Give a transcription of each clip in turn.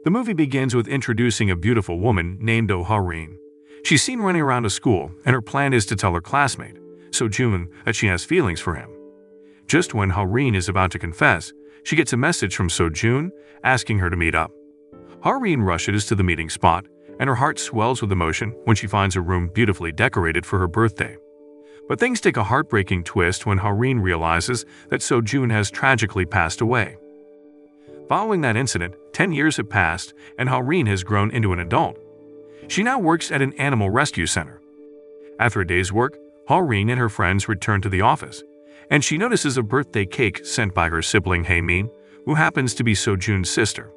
The movie begins with introducing a beautiful woman named Hareen. She's seen running around a school, and her plan is to tell her classmate, Sojun, that she has feelings for him. Just when Hareen is about to confess, she gets a message from Sojun asking her to meet up. Hareen rushes to the meeting spot, and her heart swells with emotion when she finds a room beautifully decorated for her birthday. But things take a heartbreaking twist when Hareen realizes that Sojun has tragically passed away. Following that incident, 10 years have passed, and Hareen has grown into an adult. She now works at an animal rescue center. After a day's work, Hareen and her friends return to the office, and she notices a birthday cake sent by her sibling Haemin, who happens to be Sojun's sister.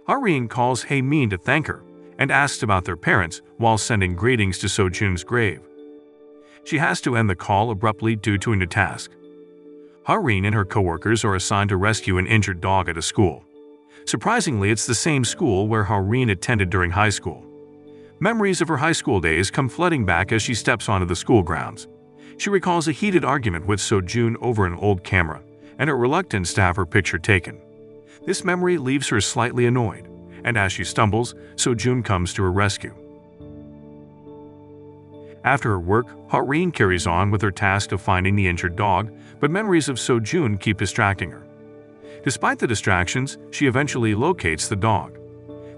Hareen calls Haemin to thank her and asks about their parents while sending greetings to Sojun's grave. She has to end the call abruptly due to a new task. Hareen and her coworkers are assigned to rescue an injured dog at a school. Surprisingly, it's the same school where Hareen attended during high school. Memories of her high school days come flooding back as she steps onto the school grounds. She recalls a heated argument with Sojun over an old camera and her reluctance to have her picture taken. This memory leaves her slightly annoyed, and as she stumbles, Sojun comes to her rescue. After her work, Hareen carries on with her task of finding the injured dog, but memories of Sojun keep distracting her. Despite the distractions, she eventually locates the dog.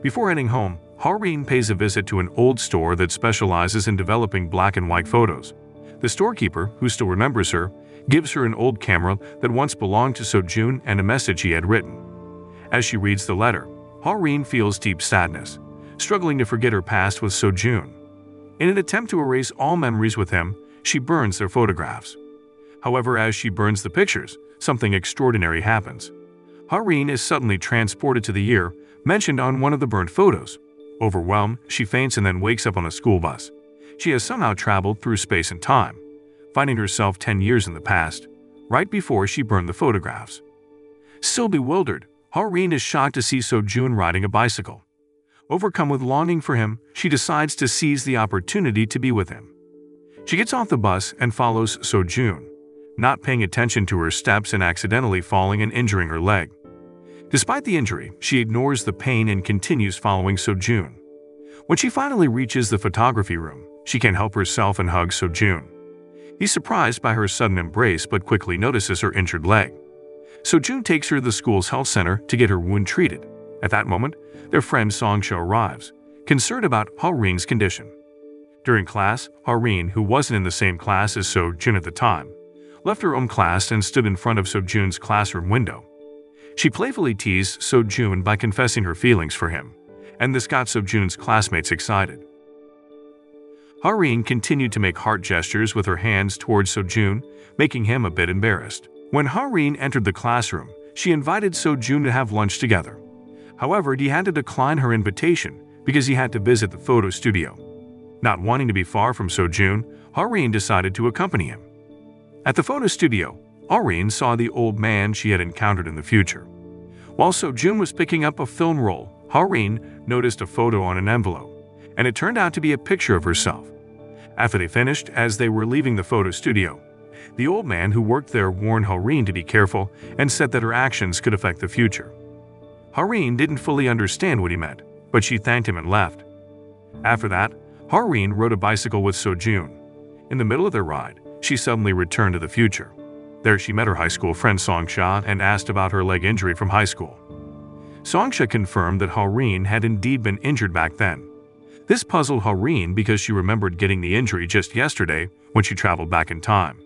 Before heading home, Hareen pays a visit to an old store that specializes in developing black and white photos. The storekeeper, who still remembers her, gives her an old camera that once belonged to Sojun and a message he had written. As she reads the letter, Hareen feels deep sadness, struggling to forget her past with Sojun. In an attempt to erase all memories with him, she burns their photographs. However, as she burns the pictures, something extraordinary happens. Hareen is suddenly transported to the year mentioned on one of the burned photos. Overwhelmed, she faints and then wakes up on a school bus. She has somehow traveled through space and time, finding herself 10 years in the past, right before she burned the photographs. Still bewildered, Hareen is shocked to see Sojun riding a bicycle. Overcome with longing for him, she decides to seize the opportunity to be with him. She gets off the bus and follows Sojun, not paying attention to her steps and accidentally falling and injuring her leg. Despite the injury, she ignores the pain and continues following Sojun. When she finally reaches the photography room, she can't help herself and hugs Sojun. He's surprised by her sudden embrace but quickly notices her injured leg. Sojun takes her to the school's health center to get her wound treated. At that moment, their friend Songsha arrives, concerned about Hareen's condition. During class, Hareen, who wasn't in the same class as Sojun at the time, left her own class and stood in front of Sojun's classroom window. She playfully teased Sojun by confessing her feelings for him, and this got Sojun's classmates excited. Hareen continued to make heart gestures with her hands towards Sojun, making him a bit embarrassed. When Hareen entered the classroom, she invited Sojun to have lunch together. However, he had to decline her invitation because he had to visit the photo studio. Not wanting to be far from Sojun, Hareen decided to accompany him. At the photo studio, Hareen saw the old man she had encountered in the future. While Sojun was picking up a film roll, Hareen noticed a photo on an envelope, and it turned out to be a picture of herself. After they finished, as they were leaving the photo studio, the old man who worked there warned Hareen to be careful and said that her actions could affect the future. Hareen didn't fully understand what he meant, but she thanked him and left. After that, Hareen rode a bicycle with Sojun. In the middle of their ride, she suddenly returned to the future. There she met her high school friend Songsha and asked about her leg injury from high school. Songsha confirmed that Hareen had indeed been injured back then. This puzzled Hareen because she remembered getting the injury just yesterday when she traveled back in time.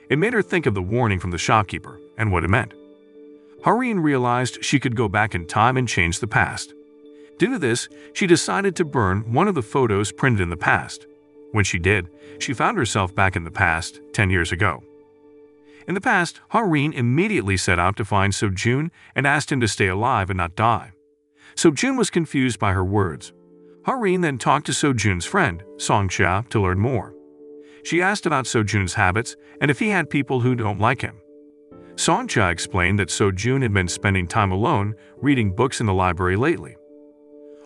It made her think of the warning from the shopkeeper and what it meant. Hareen realized she could go back in time and change the past. Due to this, she decided to burn one of the photos printed in the past. When she did, she found herself back in the past 10 years ago. In the past, Hareen immediately set out to find Sojun and asked him to stay alive and not die. Sojun was confused by her words. Hareen then talked to Sojun's friend, Songsha, to learn more. She asked about Sojun's habits and if he had people who don't like him. Songsha explained that Sojun had been spending time alone reading books in the library lately.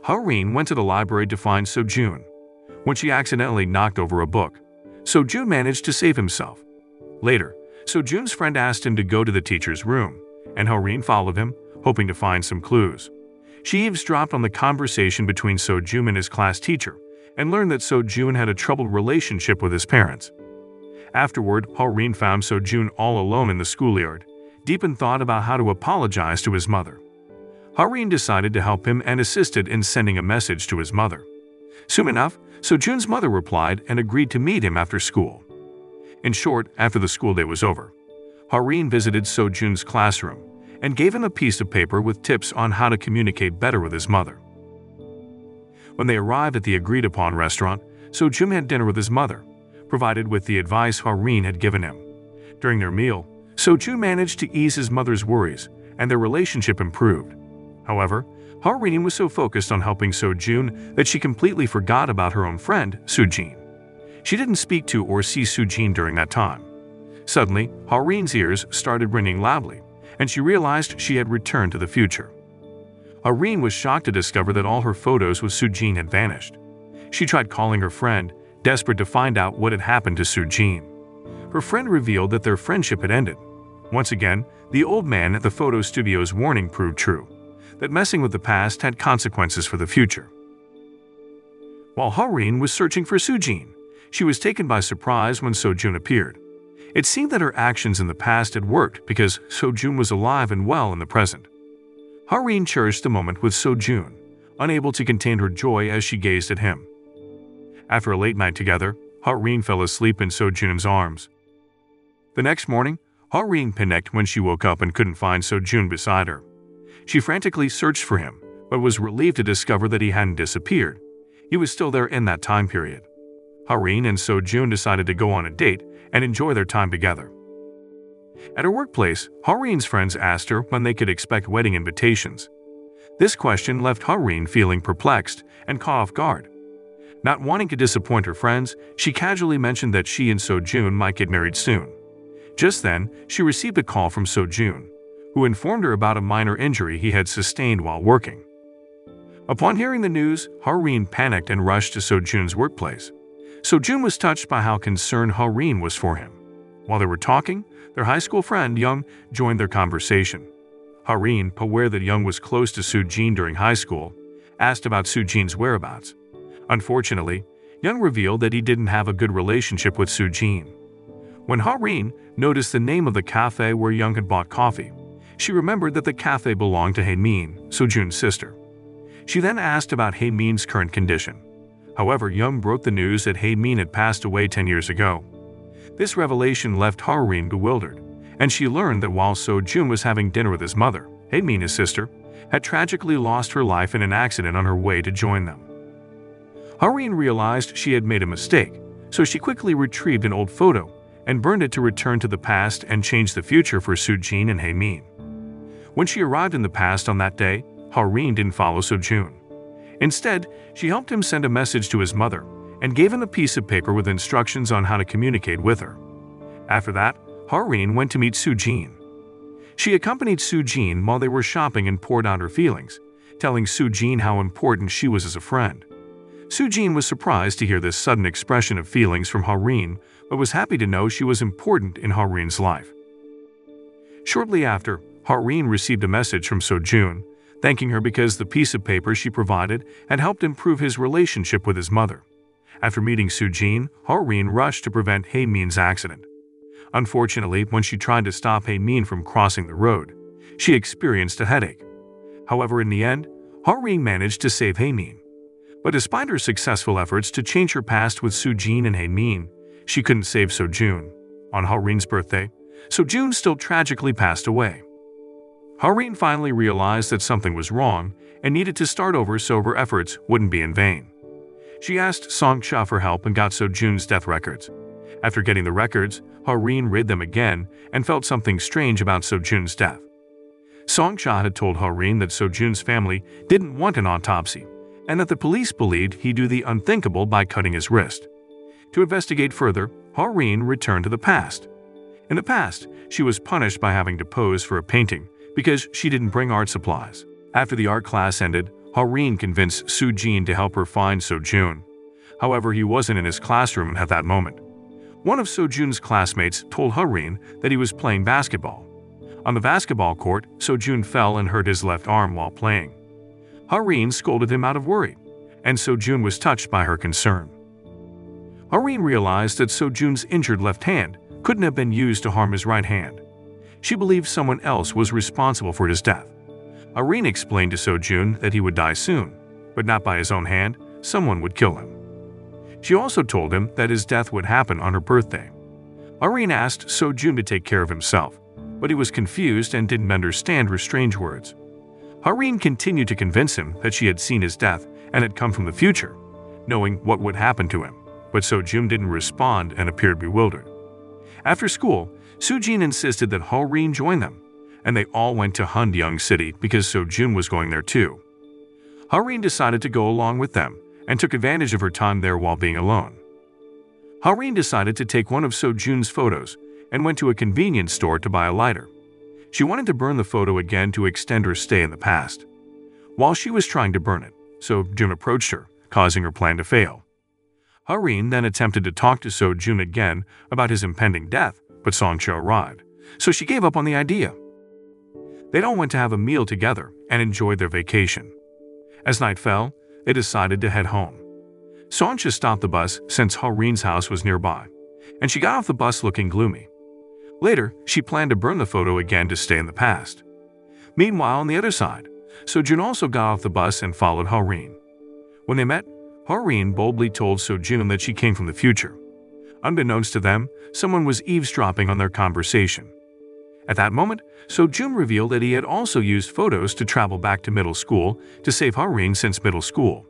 Hareen went to the library to find Sojun. When she accidentally knocked over a book, Sojun managed to save himself. Later, Sojun's friend asked him to go to the teacher's room, and Hareen followed him, hoping to find some clues. She eavesdropped on the conversation between Seo-jun and his class teacher and learned that Seo-jun had a troubled relationship with his parents. Afterward, Ha-rin found Seo-jun all alone in the schoolyard, deep in thought about how to apologize to his mother. Ha-rin decided to help him and assisted in sending a message to his mother. Soon enough, Seo-jun's mother replied and agreed to meet him after school. In short, after the school day was over, Ha-rin visited Seo-jun's classroom and gave him a piece of paper with tips on how to communicate better with his mother. When they arrived at the agreed-upon restaurant, Seo-jun had dinner with his mother, provided with the advice Ha-rin had given him. During their meal, Seo-jun managed to ease his mother's worries, and their relationship improved. However, Ha-rin was so focused on helping Seo-jun that she completely forgot about her own friend, Soo-jin. She didn't speak to or see Soo-jin during that time. Suddenly, Ha-rin's ears started ringing loudly, and she realized she had returned to the future. Ha-rin was shocked to discover that all her photos with Soo-jin had vanished. She tried calling her friend, desperate to find out what had happened to Soo-jin. Her friend revealed that their friendship had ended. Once again, the old man at the photo studio's warning proved true, that messing with the past had consequences for the future. While Ha-rin was searching for Soo-jin, she was taken by surprise when Seo-jun appeared. It seemed that her actions in the past had worked because Seo-jun was alive and well in the present. Ha-rin cherished the moment with Seo-jun, unable to contain her joy as she gazed at him. After a late night together, Ha-rin fell asleep in Seo-jun's arms. The next morning, Ha-rin panicked when she woke up and couldn't find Seo-jun beside her. She frantically searched for him, but was relieved to discover that he hadn't disappeared. He was still there in that time period. Ha-rin and Seo-jun decided to go on a date and enjoy their time together. At her workplace, Ha-rin's friends asked her when they could expect wedding invitations. This question left Ha-rin feeling perplexed and caught off guard. Not wanting to disappoint her friends, she casually mentioned that she and Seo-jun might get married soon. Just then, she received a call from Seo-jun, who informed her about a minor injury he had sustained while working. Upon hearing the news, Ha-rin panicked and rushed to Seo-jun's workplace. Seo-jun was touched by how concerned Ha-rin was for him. While they were talking, their high school friend Young joined their conversation. Ha-rin, aware that Young was close to Soo-jin during high school, asked about Soo-jin's whereabouts. Unfortunately, Young revealed that he didn't have a good relationship with Soo-jin. When Ha-rin noticed the name of the cafe where Young had bought coffee, she remembered that the cafe belonged to Hae-min, Seo-jun's sister. She then asked about Hae-min's current condition. However, Young broke the news that Hae-min had passed away 10 years ago. This revelation left Ha-rin bewildered, and she learned that while Seo-jun was having dinner with his mother, Hae-min, his sister, had tragically lost her life in an accident on her way to join them. Ha-rin realized she had made a mistake, so she quickly retrieved an old photo and burned it to return to the past and change the future for Soo-jin and Hae-min. When she arrived in the past on that day, Ha-rin didn't follow Seo-jun. Instead, she helped him send a message to his mother and gave him a piece of paper with instructions on how to communicate with her. After that, Ha-rin went to meet Soo-jin. She accompanied Soo-jin while they were shopping and poured out her feelings, telling Soo-jin how important she was as a friend. Soo-jin was surprised to hear this sudden expression of feelings from Ha-rin, but was happy to know she was important in Ha-rin's life. Shortly after, Ha-rin received a message from Seo-jun, thanking her because the piece of paper she provided had helped improve his relationship with his mother. After meeting Soo-jin, Ha-rin rushed to prevent Hae-min's accident. Unfortunately, when she tried to stop Hae-min from crossing the road, she experienced a headache. However, in the end, Ha-rin managed to save Hae-min. But despite her successful efforts to change her past with Soo-jin and Hae-min, she couldn't save Seo-jun. On Ha-rin's birthday, Seo-jun still tragically passed away. Ha-rin finally realized that something was wrong and needed to start over so her efforts wouldn't be in vain. She asked Song-cha for help and got Seo-jun's death records. After getting the records, Ha-rin read them again and felt something strange about Seo-jun's death. Song-cha had told Ha-rin that Seo-jun's family didn't want an autopsy and that the police believed he'd do the unthinkable by cutting his wrist. To investigate further, Ha-rin returned to the past. In the past, she was punished by having to pose for a painting because she didn't bring art supplies. After the art class ended, Ha-rin convinced Soo-jin to help her find Seo-jun. However, he wasn't in his classroom at that moment. One of Seo-jun's classmates told Ha-rin that he was playing basketball. On the basketball court, Seo-jun fell and hurt his left arm while playing. Hareen scolded him out of worry, and Sojun was touched by her concern. Hareen realized that Sojun's injured left hand couldn't have been used to harm his right hand. She believed someone else was responsible for his death. Hareen explained to Sojun that he would die soon, but not by his own hand. Someone would kill him. She also told him that his death would happen on her birthday. Hareen asked Sojun to take care of himself, but he was confused and didn't understand her strange words. Hareen continued to convince him that she had seen his death and had come from the future, knowing what would happen to him, but Sojun didn't respond and appeared bewildered. After school, Sujin insisted that Hareen join them, and they all went to Hundyung City because Sojun was going there too. Hareen decided to go along with them and took advantage of her time there while being alone. Hareen decided to take one of Sojun's photos and went to a convenience store to buy a lighter. She wanted to burn the photo again to extend her stay in the past. While she was trying to burn it, Sojun approached her, causing her plan to fail. Hareen then attempted to talk to Sojun again about his impending death, but Songcha arrived, so she gave up on the idea. They all went to have a meal together and enjoyed their vacation. As night fell, they decided to head home. Songcha stopped the bus since Hareen's house was nearby, and she got off the bus looking gloomy. Later, she planned to burn the photo again to stay in the past. Meanwhile, on the other side, Sojun also got off the bus and followed Hareen. When they met, Hareen boldly told Sojun that she came from the future. Unbeknownst to them, someone was eavesdropping on their conversation. At that moment, Sojun revealed that he had also used photos to travel back to middle school to save Hareen since middle school.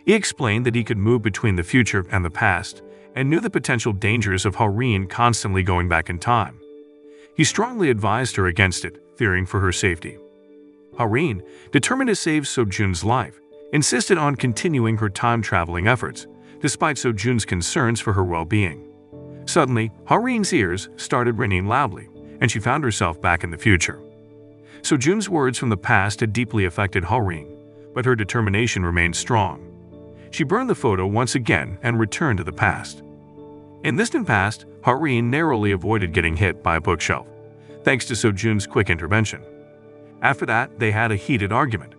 He explained that he could move between the future and the past and knew the potential dangers of Hareen constantly going back in time. He strongly advised her against it, fearing for her safety. Hareen, determined to save Sojun's life, insisted on continuing her time-traveling efforts, despite Sojun's concerns for her well-being. Suddenly, Hareen's ears started ringing loudly, and she found herself back in the future. Sojun's words from the past had deeply affected Hareen, but her determination remained strong. She burned the photo once again and returned to the past. In the distant past, Hareen narrowly avoided getting hit by a bookshelf, thanks to Sojun's quick intervention. After that, they had a heated argument.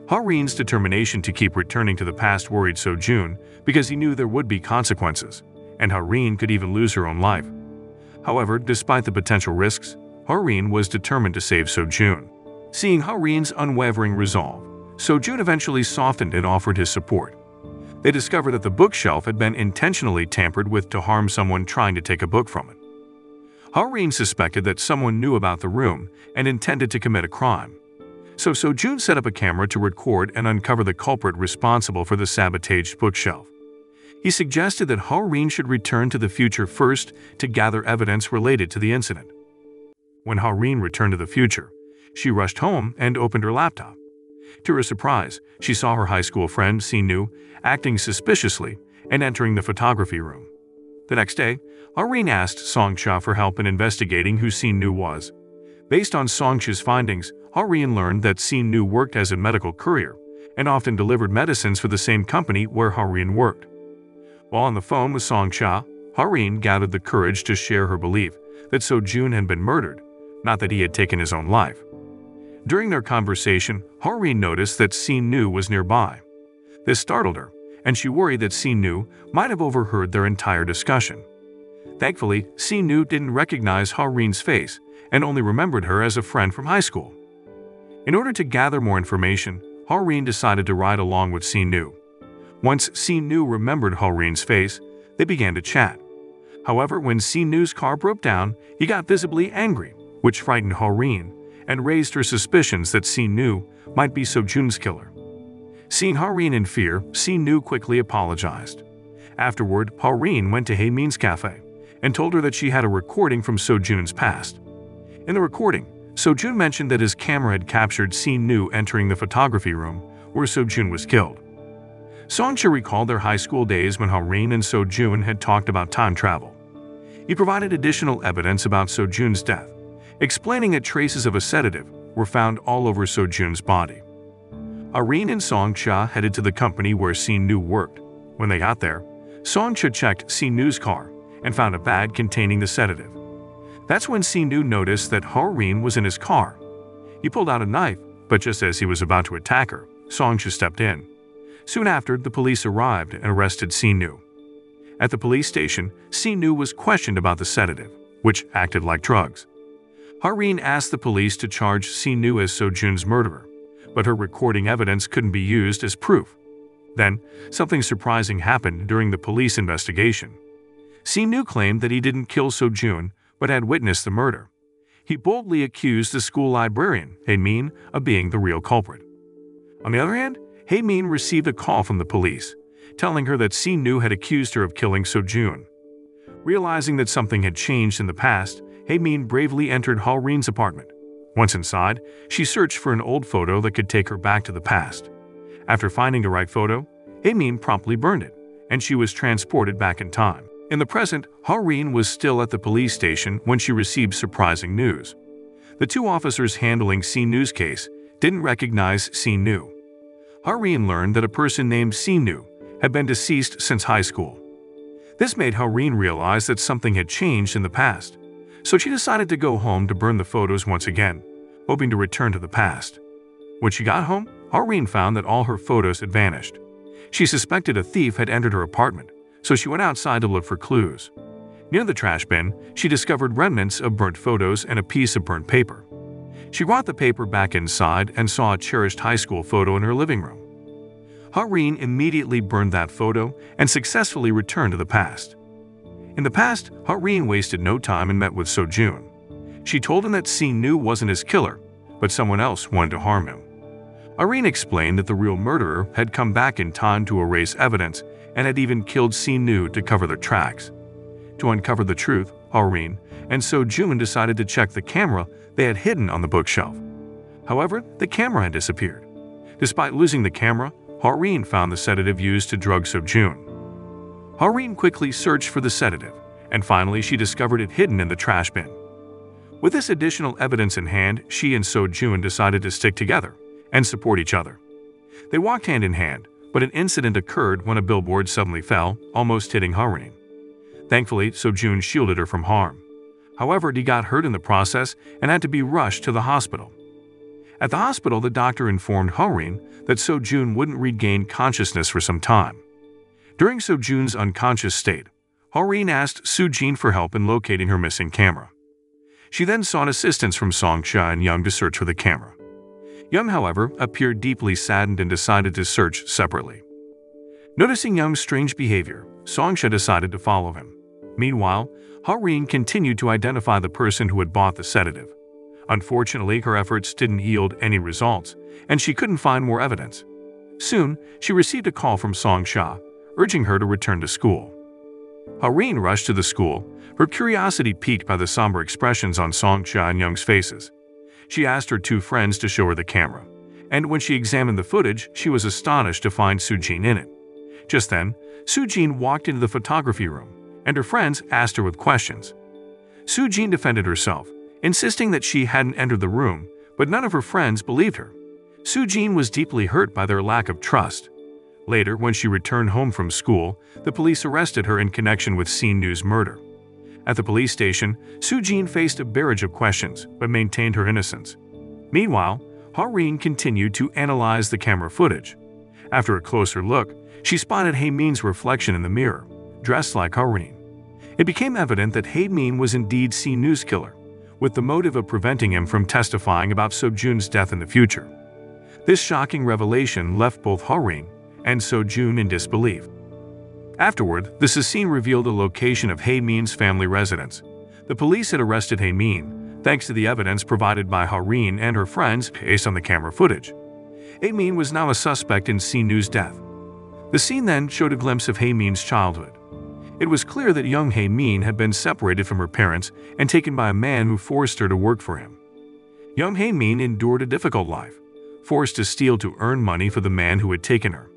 Hareen's determination to keep returning to the past worried Sojun because he knew there would be consequences, and Hareen could even lose her own life. However, despite the potential risks, Hareen was determined to save Sojun. Seeing Hareen's unwavering resolve, Sojun eventually softened and offered his support. They discovered that the bookshelf had been intentionally tampered with to harm someone trying to take a book from it. Hareen suspected that someone knew about the room and intended to commit a crime. So Sojun set up a camera to record and uncover the culprit responsible for the sabotaged bookshelf. He suggested that Hareen should return to the future first to gather evidence related to the incident. When Hareen returned to the future, she rushed home and opened her laptop. To her surprise, she saw her high school friend Sinu acting suspiciously and entering the photography room. The next day, Hareen asked Songcha for help in investigating who Sinu was. Based on Songcha's findings, Hareen learned that Sinu worked as a medical courier and often delivered medicines for the same company where Hareen worked. While on the phone with Songcha, Hareen gathered the courage to share her belief that Sojun had been murdered, not that he had taken his own life. During their conversation, Hareen noticed that Sinu was nearby. This startled her, and she worried that Sinu might have overheard their entire discussion. Thankfully, Sinu didn't recognize Hareen's face and only remembered her as a friend from high school. In order to gather more information, Hareen decided to ride along with Sinu. Once Sinu remembered Hareen's face, they began to chat. However, when Sinu's car broke down, he got visibly angry, which frightened Hareen and raised her suspicions that Sinu might be Sojun's killer. Seeing Hareen in fear, Sinu quickly apologized. Afterward, Hareen went to Haemin's cafe and told her that she had a recording from Sojun's past. In the recording, Sojun mentioned that his camera had captured Sinu entering the photography room where Sojun was killed. Songcha recalled their high school days when Hareen and Sojun had talked about time travel. He provided additional evidence about Sojun's death, explaining that traces of a sedative were found all over Sojun's body. Hareen and Songcha headed to the company where Sinu worked. When they got there, Songcha checked Sinu's car and found a bag containing the sedative. That's when Sinu noticed that Hareen was in his car. He pulled out a knife, but just as he was about to attack her, Songsha stepped in. Soon after, the police arrived and arrested Si-nu. At the police station, Si-nu was questioned about the sedative, which acted like drugs. Hareen asked the police to charge Si-nu as So-jun's murderer, but her recording evidence couldn't be used as proof. Then, something surprising happened during the police investigation. Si-nu claimed that he didn't kill So-jun, but had witnessed the murder. He boldly accused the school librarian, Hae-min, of being the real culprit. On the other hand, Hae-min received a call from the police, telling her that Si-nu had accused her of killing So-jun. Realizing that something had changed in the past, Hae-min bravely entered Hareen's apartment. Once inside, she searched for an old photo that could take her back to the past. After finding the right photo, Hae-min promptly burned it, and she was transported back in time. In the present, Hareen was still at the police station when she received surprising news. The two officers handling Si-nu's case didn't recognize Si-nu. Hareen learned that a person named Si-nu had been deceased since high school. This made Hareen realize that something had changed in the past, so she decided to go home to burn the photos once again, hoping to return to the past. When she got home, Hareen found that all her photos had vanished. She suspected a thief had entered her apartment, so she went outside to look for clues. Near the trash bin, she discovered remnants of burnt photos and a piece of burnt paper. She brought the paper back inside and saw a cherished high school photo in her living room. Hareen immediately burned that photo and successfully returned to the past. In the past, Hareen wasted no time and met with So-jun. She told him that Si-nu wasn't his killer, but someone else wanted to harm him. Hareen explained that the real murderer had come back in time to erase evidence and had even killed Si-nu to cover their tracks. To uncover the truth, Hareen and So-jun decided to check the camera they had hidden on the bookshelf. However, the camera had disappeared. Despite losing the camera, Hareen found the sedative used to drug So-jun. Hareen quickly searched for the sedative, and finally she discovered it hidden in the trash bin. With this additional evidence in hand, she and So-jun decided to stick together and support each other. They walked hand in hand, but an incident occurred when a billboard suddenly fell, almost hitting Hareen. Thankfully, So-jun shielded her from harm. However, he got hurt in the process and had to be rushed to the hospital. At the hospital, the doctor informed Hareen that So-jun wouldn't regain consciousness for some time. During So-jun's unconscious state, Hareen asked Soo-jin for help in locating her missing camera. She then sought assistance from Songsha and Young to search for the camera. Young, however, appeared deeply saddened and decided to search separately. Noticing Young's strange behavior, Songsha decided to follow him. Meanwhile, Hareen continued to identify the person who had bought the sedative. Unfortunately, her efforts didn't yield any results, and she couldn't find more evidence. Soon, she received a call from Songsha, urging her to return to school. Hareen rushed to the school, her curiosity piqued by the somber expressions on Songsha and Young's faces. She asked her two friends to show her the camera, and when she examined the footage, she was astonished to find Soo-jin in it. Just then, Soo-jin walked into the photography room, and her friends asked her with questions. Soo-jin defended herself, insisting that she hadn't entered the room, but none of her friends believed her. Soo-jin was deeply hurt by their lack of trust. Later, when she returned home from school, the police arrested her in connection with Si-nu's murder. At the police station, Soo-jin faced a barrage of questions but maintained her innocence. Meanwhile, Hareen continued to analyze the camera footage. After a closer look, she spotted Hae-min's reflection in the mirror, dressed like Hareen. It became evident that Hae-min was indeed Si-nu's killer, with the motive of preventing him from testifying about So-jun's death in the future. This shocking revelation left both Hareen and So-jun in disbelief. Afterward, the scene revealed the location of Hae-min's family residence. The police had arrested Hae-min, thanks to the evidence provided by Hareen and her friends based on the camera footage. Hae-min was now a suspect in Si-nu's death. The scene then showed a glimpse of Hae-min's childhood. It was clear that young Hae-min had been separated from her parents and taken by a man who forced her to work for him. Young Hae-min endured a difficult life, forced to steal to earn money for the man who had taken her.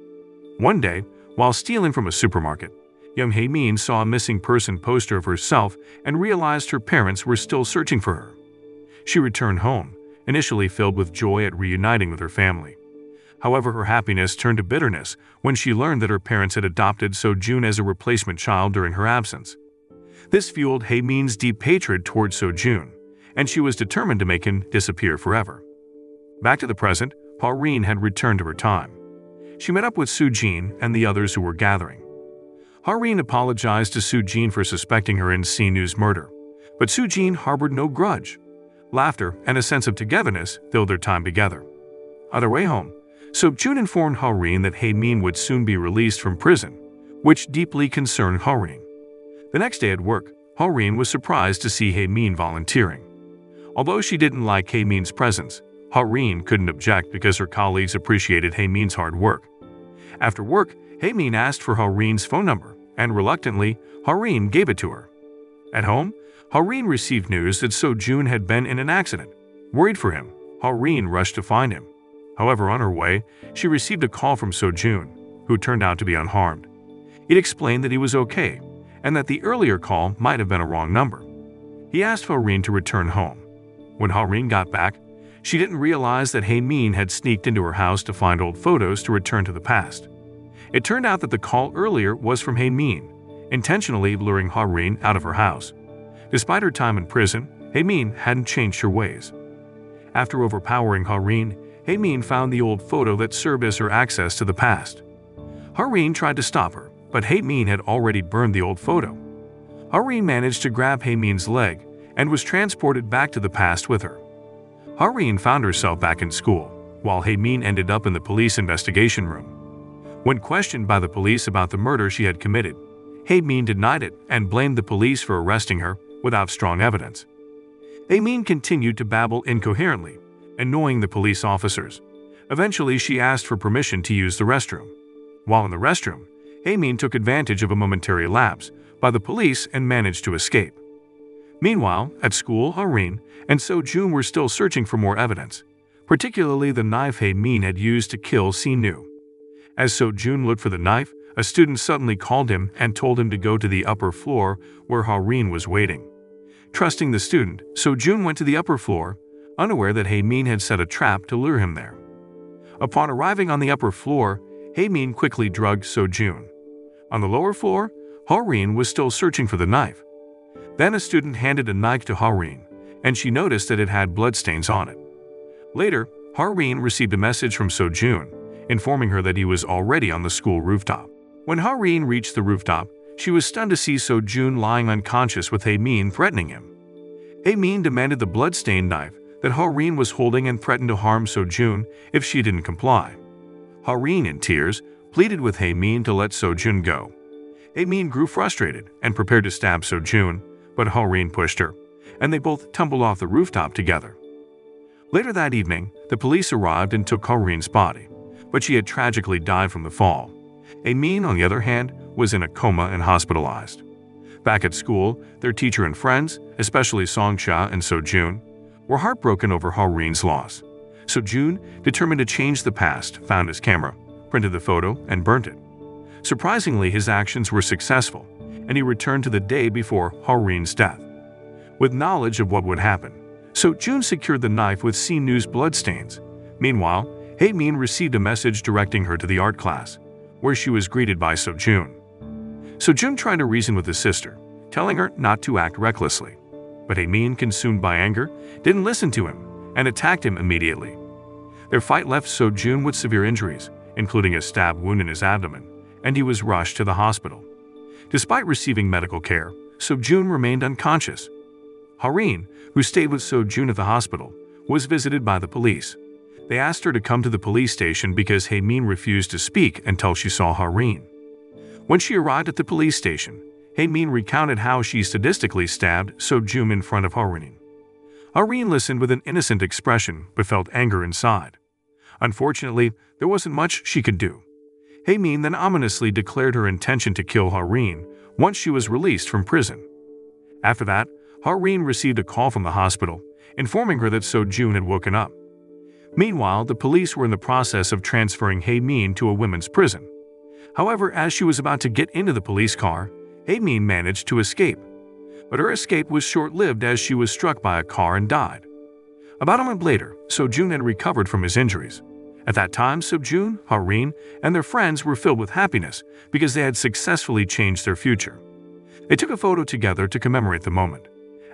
One day, while stealing from a supermarket, young Hae-min saw a missing person poster of herself and realized her parents were still searching for her. She returned home, initially filled with joy at reuniting with her family. However, her happiness turned to bitterness when she learned that her parents had adopted So-jun as a replacement child during her absence. This fueled Hae-min's deep hatred towards So-jun, and she was determined to make him disappear forever. Back to the present, Haureen had returned to her time. She met up with Soo-jin and the others who were gathering. Haureen apologized to Soo-jin for suspecting her in Soo-nu's murder, but Soo-jin harbored no grudge. Laughter and a sense of togetherness filled their time together. On their way home, Soo-jin informed Haureen that Hae-min would soon be released from prison, which deeply concerned Haureen. The next day at work, Haureen was surprised to see Hae-min volunteering. Although she didn't like Hae-min's presence, Haureen couldn't object because her colleagues appreciated Hae-min's hard work. After work, Hae-min asked for Haureen's phone number, and reluctantly, Haureen gave it to her. At home, Haureen received news that Soo-jin had been in an accident. Worried for him, Haureen rushed to find him. However, on her way, she received a call from Soo-jin, who turned out to be unharmed. It explained that he was okay, and that the earlier call might have been a wrong number. He asked Haureen to return home. When Haureen got back, she didn't realize that Hae-min had sneaked into her house to find old photos to return to the past. It turned out that the call earlier was from Hae-min, intentionally luring Haureen out of her house. Despite her time in prison, Hae-min hadn't changed her ways. After overpowering Haureen, Hae-min found the old photo that served as her access to the past. Haureen tried to stop her, but Hae-min had already burned the old photo. Haureen managed to grab Hae-min's leg and was transported back to the past with her. Haureen found herself back in school, while Hae-min ended up in the police investigation room. When questioned by the police about the murder she had committed, Hae-min denied it and blamed the police for arresting her without strong evidence. Hae-min continued to babble incoherently, annoying the police officers. Eventually, she asked for permission to use the restroom. While in the restroom, Hae-min took advantage of a momentary lapse by the police and managed to escape. Meanwhile, at school, Haureen and Soo-jin were still searching for more evidence, particularly the knife Hae-min had used to kill Soo-nu. As Soo-jin looked for the knife, a student suddenly called him and told him to go to the upper floor where Haureen was waiting. Trusting the student, Soo-jin went to the upper floor, unaware that Hae-min had set a trap to lure him there. Upon arriving on the upper floor, Hae-min quickly drugged Soo-jin. On the lower floor, Haureen was still searching for the knife. Then a student handed a knife to Haureen, and she noticed that it had bloodstains on it. Later, Haureen received a message from Soo-jin, informing her that he was already on the school rooftop. When Haureen reached the rooftop, she was stunned to see Soo-jin lying unconscious with Hae-min threatening him. Hae-min demanded the bloodstained knife that Haureen was holding and threatened to harm Soo-jin if she didn't comply. Haureen, in tears, pleaded with Hae-min to let Soo-jin go. Hae-min grew frustrated and prepared to stab Soo-jin, but Haureen pushed her, and they both tumbled off the rooftop together. Later that evening, the police arrived and took Haureen's body, but she had tragically died from the fall. Hae-min, on the other hand, was in a coma and hospitalized. Back at school, their teacher and friends, especially Song-cha and Soo-jin, were heartbroken over Haureen's loss. Soo-jin, determined to change the past, found his camera, printed the photo, and burnt it. Surprisingly, his actions were successful, and he returned to the day before Haureen's death. With knowledge of what would happen, Soo-jin secured the knife with Soo-nu's bloodstains. Meanwhile, Hae-min received a message directing her to the art class, where she was greeted by Soo-jin. Soo-jin tried to reason with his sister, telling her not to act recklessly. But Hae-min, consumed by anger, didn't listen to him and attacked him immediately. Their fight left Soo-jin with severe injuries, including a stab wound in his abdomen, and he was rushed to the hospital. Despite receiving medical care, Soo-jin remained unconscious. Haureen, who stayed with Soo-jin at the hospital, was visited by the police. They asked her to come to the police station because Hae-min refused to speak until she saw Haureen. When she arrived at the police station, Hae-min recounted how she sadistically stabbed Soo-jin in front of Haureen. Haureen listened with an innocent expression but felt anger inside. Unfortunately, there wasn't much she could do. Hae-min then ominously declared her intention to kill Haureen once she was released from prison. After that, Haureen received a call from the hospital, informing her that Soo-jin had woken up. Meanwhile, the police were in the process of transferring Hae-min to a women's prison. However, as she was about to get into the police car, Hae-min managed to escape. But her escape was short-lived as she was struck by a car and died. About a month later, Soo-jin had recovered from his injuries. At that time, Soo-jin, Haureen, and their friends were filled with happiness because they had successfully changed their future. They took a photo together to commemorate the moment.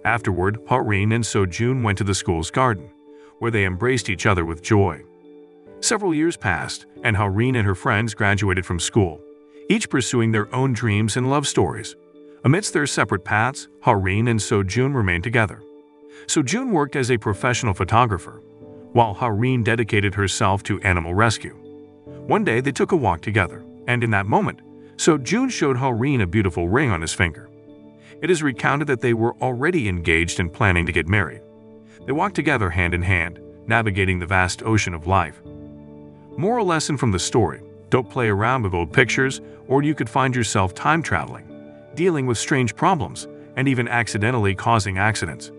Afterward, Haureen and Soo-jin went to the school's garden, where they embraced each other with joy. Several years passed, and Hareen and her friends graduated from school, each pursuing their own dreams and love stories. Amidst their separate paths, Hareen and Sojun remained together. Sojun worked as a professional photographer, while Hareen dedicated herself to animal rescue. One day they took a walk together, and in that moment, Sojun showed Hareen a beautiful ring on his finger. It is recounted that they were already engaged and planning to get married. They walked together hand in hand, navigating the vast ocean of life. Moral lesson from the story: don't play around with old pictures, or you could find yourself time traveling, dealing with strange problems, and even accidentally causing accidents.